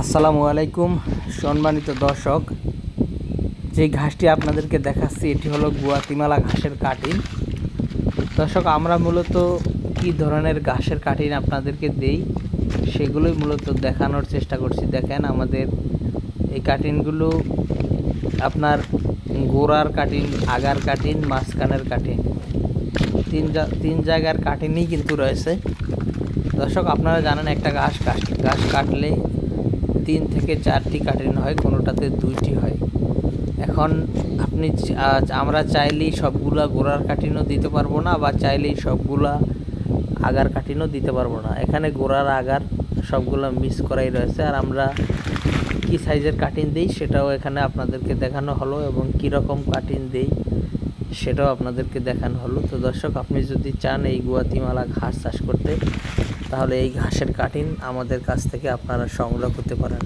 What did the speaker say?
আসসালামু আলাইকুম সম্মানিত দর্শক, যে ঘাসটি আপনাদেরকে দেখাচ্ছি এটি হলো গুয়াতিমালা ঘাসের কাটিং। দর্শক, আমরা মূলত কী ধরনের ঘাসের কাটিং আপনাদেরকে দেই সেগুলোই মূলত দেখানোর চেষ্টা করছি। দেখেন, আমাদের এই কাটিংগুলো আপনার গোড়ার কাটিং, আগার কাটিং, মাঝখানের কাটিং, তিন জায়গার কাটিংই কিন্তু রয়েছে। দর্শক, আপনারা জানেন একটা ঘাস কাটলে 3 থেকে 4টি কাটিং হয়, কোনোটাতে 2টি হয়। এখন আমরা চাইলেই সবগুলা গোড়ার কাটিংও দিতে পারবো না, বা চাইলেই সবগুলা আগার কাটিংও দিতে পারবো না। এখানে গোড়ার আগার সবগুলো মিক্স করাই রয়েছে। আর আমরা কি সাইজের কাটিং দিই সেটাও এখানে আপনাদেরকে দেখানো হলো, এবং কীরকম কাটিং দিই সেটাও আপনাদেরকে দেখানো হলো। তো দর্শক, আপনি যদি চান এই গুয়াতিমালা ঘাস চাষ করতে, তাহলে এই ঘাসের কাটিং আমাদের কাছ থেকে আপনারা সংগ্রহ করতে পারেন।